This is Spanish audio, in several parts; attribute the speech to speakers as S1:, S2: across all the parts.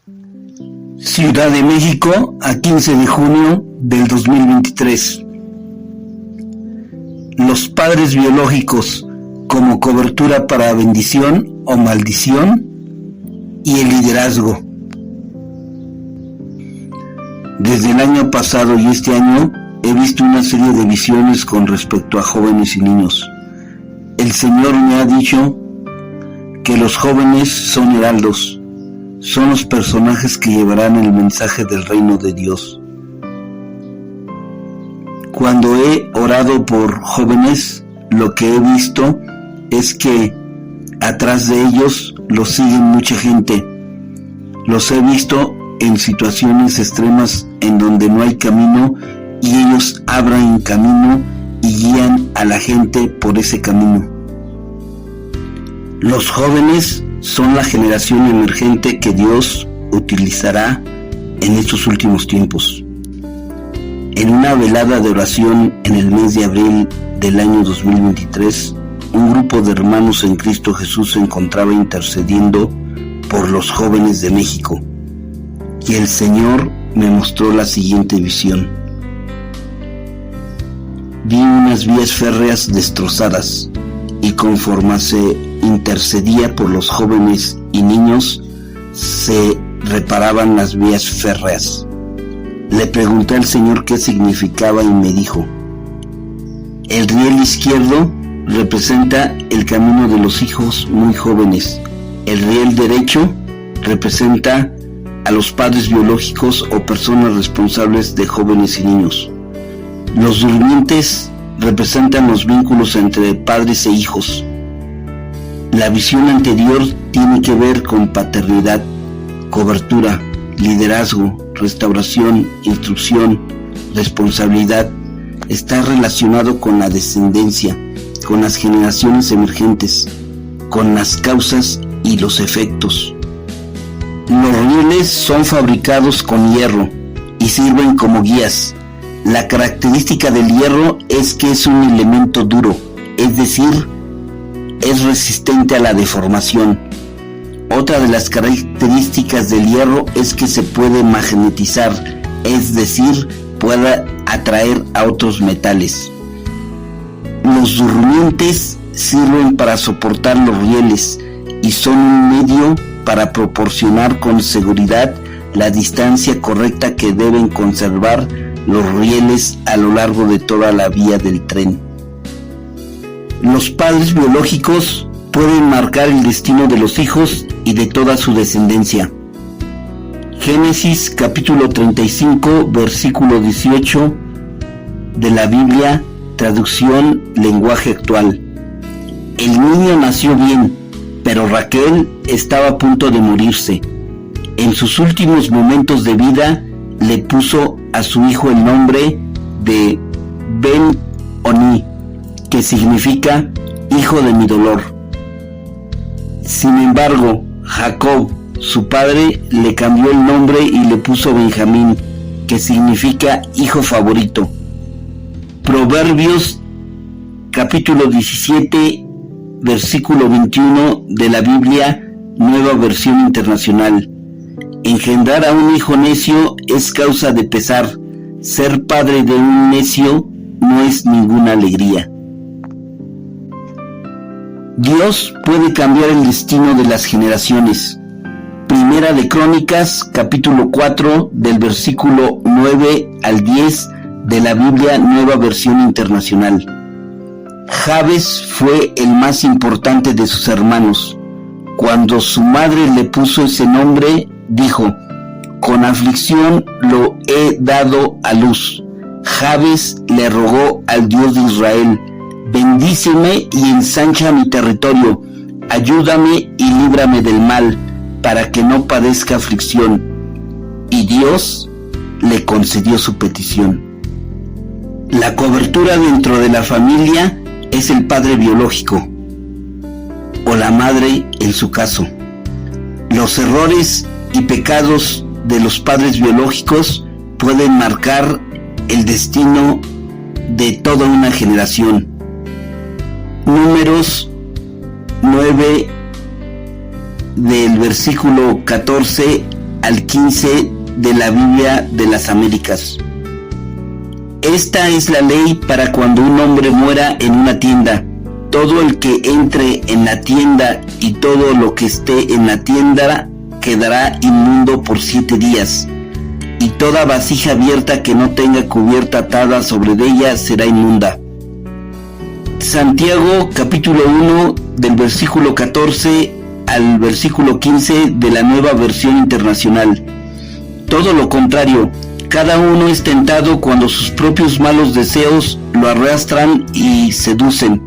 S1: Ciudad de México, a 15 de junio del 2023. Los padres biológicos como cobertura para bendición o maldición y el liderazgo. Desde el año pasado y este año he visto una serie de visiones con respecto a jóvenes y niños. El Señor me ha dicho que los jóvenes son heraldos, son los personajes que llevarán el mensaje del reino de Dios. Cuando he orado por jóvenes, lo que he visto es que atrás de ellos los siguen mucha gente. Los he visto en situaciones extremas en donde no hay camino y ellos abren camino y guían a la gente por ese camino. Los jóvenes son la generación emergente que Dios utilizará en estos últimos tiempos. En una velada de oración en el mes de abril del año 2023, un grupo de hermanos en Cristo Jesús se encontraba intercediendo por los jóvenes de México. Y el Señor me mostró la siguiente visión. Vi unas vías férreas destrozadas, y conforme se intercedía por los jóvenes y niños, se reparaban las vías férreas. Le pregunté al Señor qué significaba y me dijo: el riel izquierdo representa el camino de los hijos muy jóvenes. El riel derecho representa a los padres biológicos o personas responsables de jóvenes y niños. Los durmientes representan los vínculos entre padres e hijos. La visión anterior tiene que ver con paternidad, cobertura, liderazgo, restauración, instrucción, responsabilidad. Está relacionado con la descendencia, con las generaciones emergentes, con las causas y los efectos. Los rieles son fabricados con hierro y sirven como guías. La característica del hierro es que es un elemento duro, es decir, es resistente a la deformación. Otra de las características del hierro es que se puede magnetizar, es decir, puede atraer a otros metales. Los durmientes sirven para soportar los rieles y son un medio para proporcionar con seguridad la distancia correcta que deben conservar los rieles a lo largo de toda la vía del tren. Los padres biológicos pueden marcar el destino de los hijos y de toda su descendencia. Génesis capítulo 35, versículo 18 de la Biblia, traducción lenguaje actual. El niño nació bien, pero Raquel estaba a punto de morirse. En sus últimos momentos de vida le puso a su hijo el nombre de Ben-Oni, que significa hijo de mi dolor. Sin embargo, Jacob, su padre, le cambió el nombre y le puso Benjamín, que significa hijo favorito. Proverbios capítulo 17, versículo 21 de la Biblia, Nueva Versión Internacional. Engendrar a un hijo necio es causa de pesar. Ser padre de un necio no es ninguna alegría. Dios puede cambiar el destino de las generaciones. Primera de Crónicas, capítulo 4, del versículo 9 al 10 de la Biblia, Nueva Versión Internacional. Jabes fue el más importante de sus hermanos. Cuando su madre le puso ese nombre, dijo: con aflicción lo he dado a luz. Jabes le rogó al Dios de Israel: bendíceme y ensancha mi territorio, ayúdame y líbrame del mal, para que no padezca aflicción. Y Dios le concedió su petición. La cobertura dentro de la familia es el padre biológico, o la madre en su caso. Los errores y pecados de los padres biológicos pueden marcar el destino de toda una generación. Números 9 del versículo 14 al 15 de la Biblia de las Américas. Esta es la ley para cuando un hombre muera en una tienda. Todo el que entre en la tienda y todo lo que esté en la tienda quedará inmundo por 7 días. Y toda vasija abierta que no tenga cubierta atada sobre ella será inmunda. Santiago capítulo 1 del versículo 14 al versículo 15 de la Nueva Versión Internacional. Todo lo contrario, cada uno es tentado cuando sus propios malos deseos lo arrastran y seducen.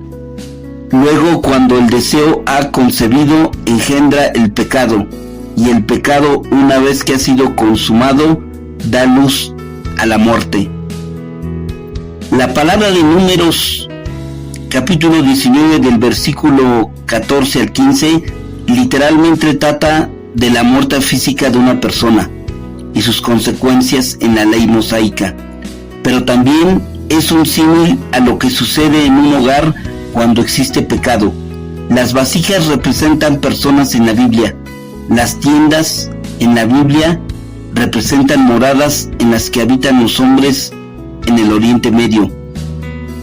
S1: Luego, cuando el deseo ha concebido, engendra el pecado, y el pecado, una vez que ha sido consumado, da luz a la muerte. La palabra de Números, capítulo 19 del versículo 14 al 15, literalmente trata de la muerte física de una persona y sus consecuencias en la ley mosaica, pero también es un símil a lo que sucede en un hogar cuando existe pecado. Las vasijas representan personas en la Biblia. Las tiendas en la Biblia representan moradas en las que habitan los hombres en el Oriente Medio.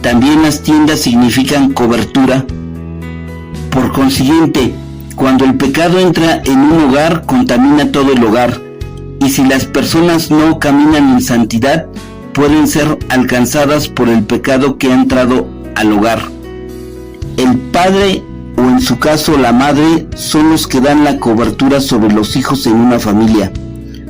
S1: También las tiendas significan cobertura. Por consiguiente, cuando el pecado entra en un hogar, contamina todo el hogar, y si las personas no caminan en santidad, pueden ser alcanzadas por el pecado que ha entrado al hogar. El padre, o en su caso la madre, son los que dan la cobertura sobre los hijos en una familia.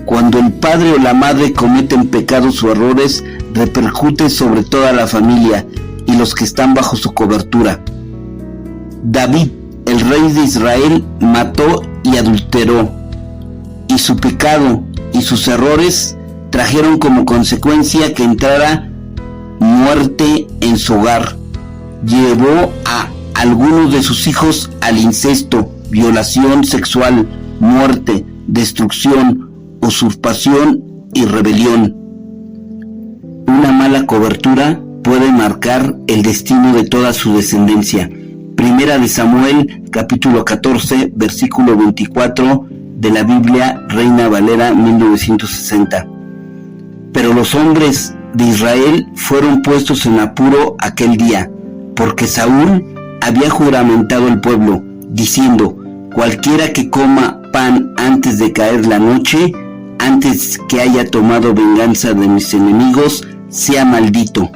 S1: Cuando el padre o la madre cometen pecados o errores, repercute sobre toda la familia y los que están bajo su cobertura. David, el rey de Israel, mató y adulteró, y su pecado y sus errores trajeron como consecuencia que entrara muerte en su hogar. Llevó a algunos de sus hijos al incesto, violación sexual, muerte, destrucción, usurpación y rebelión. Una mala cobertura puede marcar el destino de toda su descendencia. Primera de Samuel, capítulo 14, versículo 24 de la Biblia Reina Valera 1960. Pero los hombres de Israel fueron puestos en apuro aquel día, porque Saúl había juramentado al pueblo, diciendo: cualquiera que coma pan antes de caer la noche, antes que haya tomado venganza de mis enemigos, sea maldito.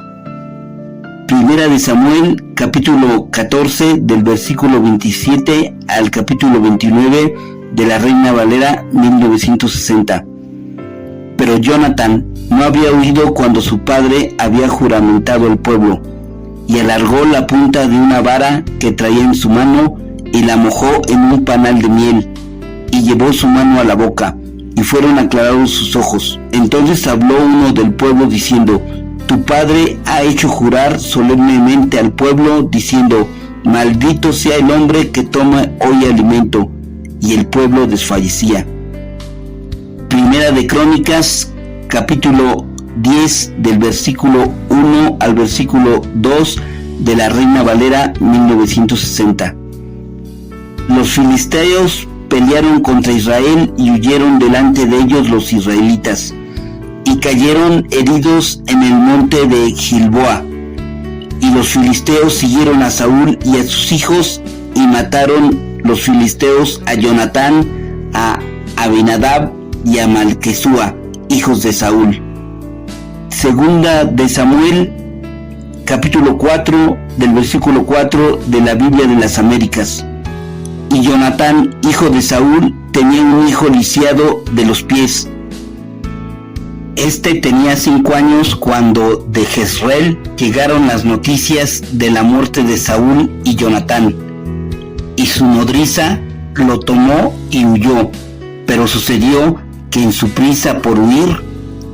S1: Primera de Samuel, capítulo 14, del versículo 27 al capítulo 29 de la Reina Valera 1960. Pero Jonatán no había oído cuando su padre había juramentado al pueblo, y alargó la punta de una vara que traía en su mano y la mojó en un panal de miel, y llevó su mano a la boca, y fueron aclarados sus ojos. Entonces habló uno del pueblo diciendo: tu padre ha hecho jurar solemnemente al pueblo, diciendo: maldito sea el hombre que toma hoy alimento. Y el pueblo desfallecía. Primera de Crónicas, capítulo 10, del versículo 1 al versículo 2 de la Reina Valera 1960. Los filisteos pelearon contra Israel y huyeron delante de ellos los israelitas, y cayeron heridos en el monte de Gilboa. Y los filisteos siguieron a Saúl y a sus hijos, y mataron los filisteos a Jonatán, a Abinadab y a Malquesúa, hijos de Saúl. Segunda de Samuel, capítulo 4, del versículo 4 de la Biblia de las Américas. Y Jonatán, hijo de Saúl, tenía un hijo lisiado de los pies. Este tenía 5 años cuando de Jezreel llegaron las noticias de la muerte de Saúl y Jonatán. Y su nodriza lo tomó y huyó, pero sucedió que en su prisa por huir,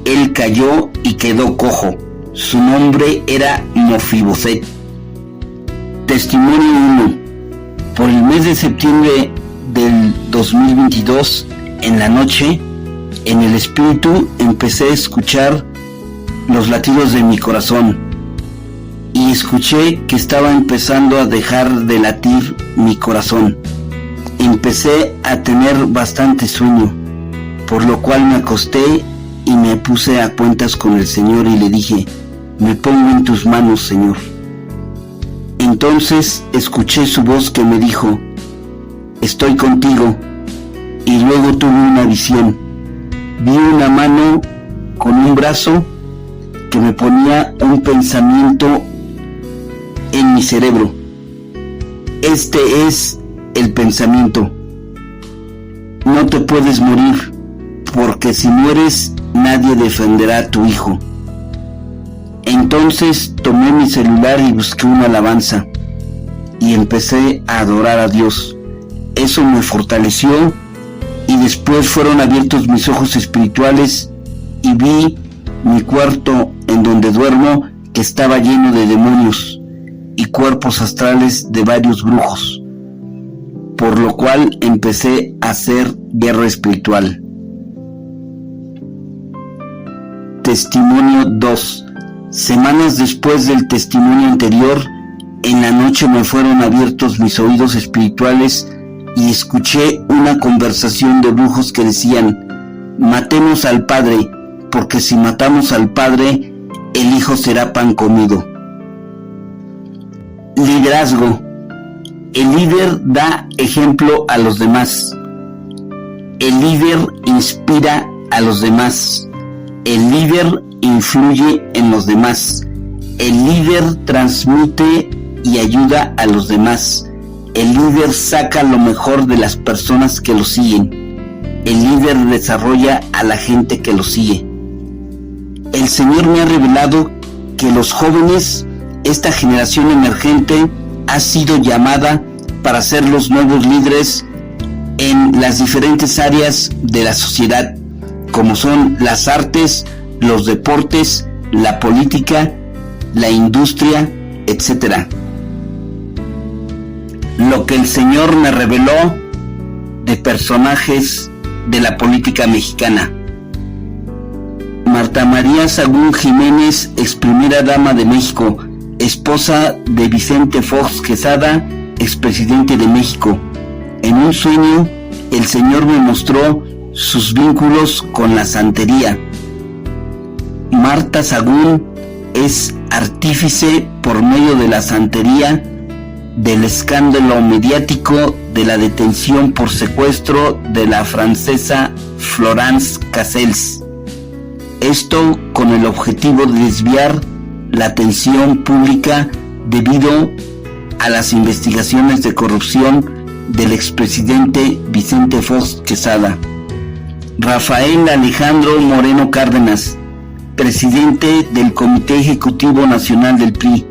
S1: él cayó y quedó cojo. Su nombre era Mofiboset. Testimonio 1. Por el mes de septiembre del 2022, en la noche, en el espíritu empecé a escuchar los latidos de mi corazón, y escuché que estaba empezando a dejar de latir mi corazón. Empecé a tener bastante sueño, por lo cual me acosté y me puse a cuentas con el Señor y le dije: me pongo en tus manos, Señor. Entonces escuché su voz que me dijo: estoy contigo. Y luego tuve una visión. Vi una mano con un brazo que me ponía un pensamiento en mi cerebro. Este es el pensamiento: no te puedes morir, porque si mueres nadie defenderá a tu hijo. Entonces tomé mi celular y busqué una alabanza y empecé a adorar a Dios. Eso me fortaleció y después fueron abiertos mis ojos espirituales y vi mi cuarto en donde duermo, que estaba lleno de demonios y cuerpos astrales de varios brujos, por lo cual empecé a hacer guerra espiritual. Testimonio 2. Semanas después del testimonio anterior, en la noche me fueron abiertos mis oídos espirituales y escuché una conversación de brujos que decían: matemos al Padre, porque si matamos al Padre, el Hijo será pan comido. Liderazgo. El líder da ejemplo a los demás. El líder inspira a los demás. El líder influye en los demás. El líder transmite y ayuda a los demás. El líder saca lo mejor de las personas que lo siguen. El líder desarrolla a la gente que lo sigue. El Señor me ha revelado que los jóvenes, esta generación emergente, ha sido llamada para ser los nuevos líderes en las diferentes áreas de la sociedad, como son las artes, los deportes, la política, la industria, etc. Lo que el Señor me reveló de personajes de la política mexicana. Marta María Sagún Jiménez, ex primera dama de México, esposa de Vicente Fox Quesada, expresidente de México. En un sueño, el Señor me mostró sus vínculos con la santería. Marta Sagún es artífice por medio de la santería del escándalo mediático de la detención por secuestro de la francesa Florence Cassels. Esto con el objetivo de desviar la atención pública debido a las investigaciones de corrupción del expresidente Vicente Fox Quesada. Rafael Alejandro Moreno Cárdenas, presidente del Comité Ejecutivo Nacional del PRI,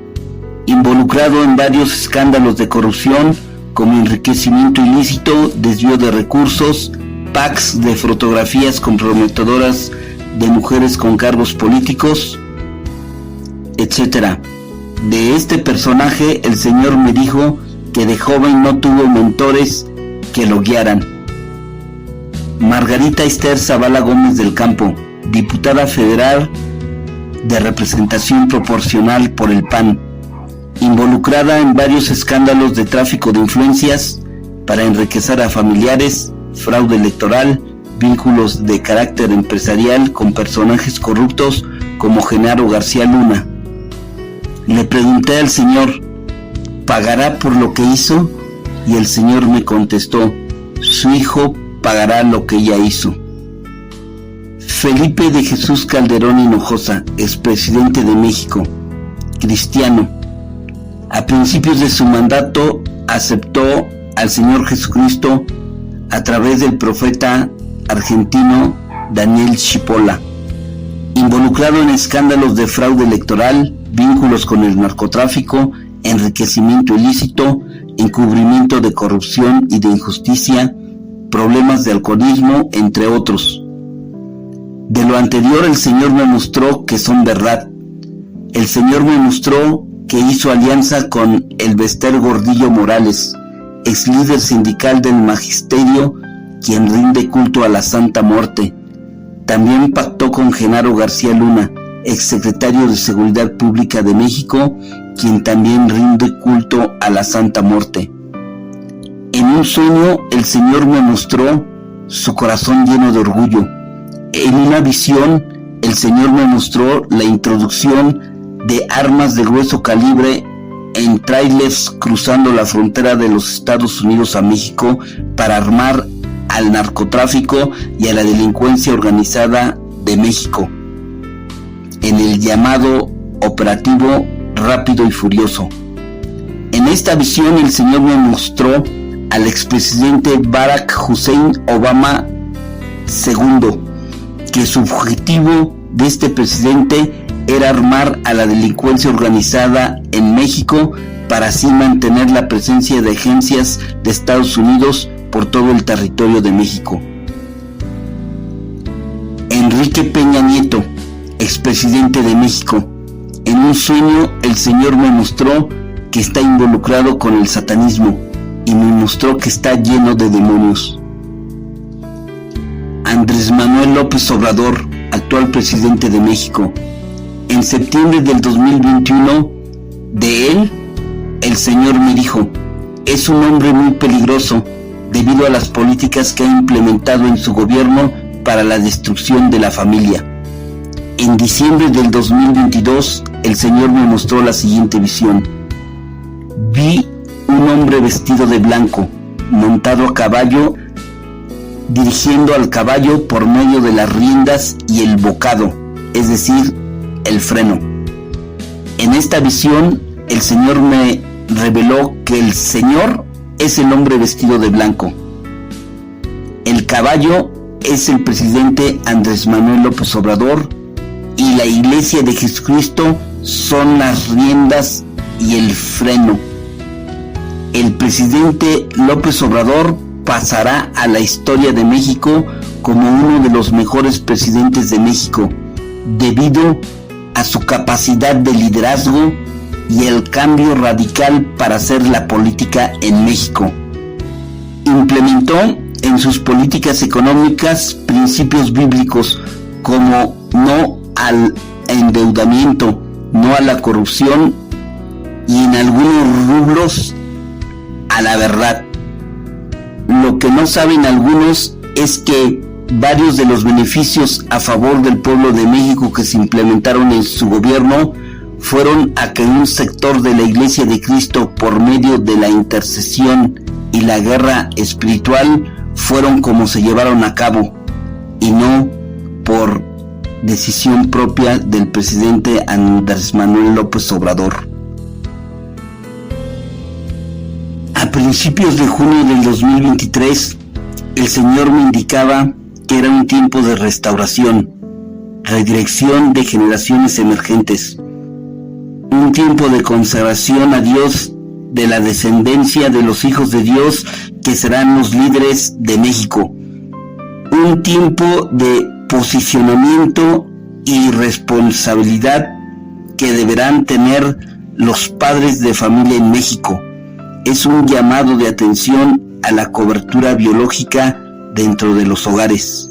S1: involucrado en varios escándalos de corrupción como enriquecimiento ilícito, desvío de recursos, packs de fotografías comprometedoras de mujeres con cargos políticos, etc. De este personaje el Señor me dijo que de joven no tuvo mentores que lo guiaran. Margarita Esther Zavala Gómez del Campo, diputada federal de representación proporcional por el PAN, involucrada en varios escándalos de tráfico de influencias para enriquecer a familiares, fraude electoral, vínculos de carácter empresarial con personajes corruptos como Genaro García Luna. Le pregunté al Señor: ¿pagará por lo que hizo? Y el Señor me contestó: su hijo pagará lo que ella hizo. Felipe de Jesús Calderón Hinojosa, expresidente de México, cristiano. A principios de su mandato aceptó al Señor Jesucristo a través del profeta argentino Daniel Scipolla, involucrado en escándalos de fraude electoral, vínculos con el narcotráfico, enriquecimiento ilícito, encubrimiento de corrupción y de injusticia, problemas de alcoholismo, entre otros. De lo anterior el Señor me mostró que son verdad. El Señor me mostró que hizo alianza con Elbester Gordillo Morales, ex líder sindical del magisterio, quien rinde culto a la Santa Muerte. También pactó con Genaro García Luna, ex secretario de Seguridad Pública de México, quien también rinde culto a la Santa Muerte. En un sueño el Señor me mostró su corazón lleno de orgullo. En una visión, el Señor me mostró la introducción de armas de grueso calibre en trailers cruzando la frontera de los Estados Unidos a México para armar al narcotráfico y a la delincuencia organizada de México, en el llamado Operativo Rápido y Furioso. En esta visión el Señor me mostró al expresidente Barack Hussein Obama II, que su objetivo de este presidente era armar a la delincuencia organizada en México para así mantener la presencia de agencias de Estados Unidos por todo el territorio de México. Enrique Peña Nieto, expresidente de México. En un sueño el Señor me mostró que está involucrado con el satanismo y me mostró que está lleno de demonios. Andrés Manuel López Obrador, actual presidente de México. En septiembre del 2021, de él, el Señor me dijo: es un hombre muy peligroso debido a las políticas que ha implementado en su gobierno para la destrucción de la familia. En diciembre del 2022, el Señor me mostró la siguiente visión. Vi un hombre vestido de blanco, montado a caballo, dirigiendo al caballo por medio de las riendas y el bocado, es decir, el freno. En esta visión, el Señor me reveló que el Señor es el hombre vestido de blanco. El caballo es el presidente Andrés Manuel López Obrador y la Iglesia de Jesucristo son las riendas y el freno. El presidente López Obrador pasará a la historia de México como uno de los mejores presidentes de México, debido a su capacidad de liderazgo y el cambio radical para hacer la política en México. Implementó en sus políticas económicas principios bíblicos como no al endeudamiento, no a la corrupción y en algunos rubros a la verdad. Lo que no saben algunos es que varios de los beneficios a favor del pueblo de México que se implementaron en su gobierno fueron a que un sector de la Iglesia de Cristo, por medio de la intercesión y la guerra espiritual, fueron como se llevaron a cabo, y no por decisión propia del presidente Andrés Manuel López Obrador. A principios de junio del 2023, el Señor me indicaba que era un tiempo de restauración, redirección de generaciones emergentes, un tiempo de consagración a Dios de la descendencia de los hijos de Dios que serán los líderes de México, un tiempo de posicionamiento y responsabilidad que deberán tener los padres de familia en México. Es un llamado de atención a la cobertura biológica dentro de los hogares.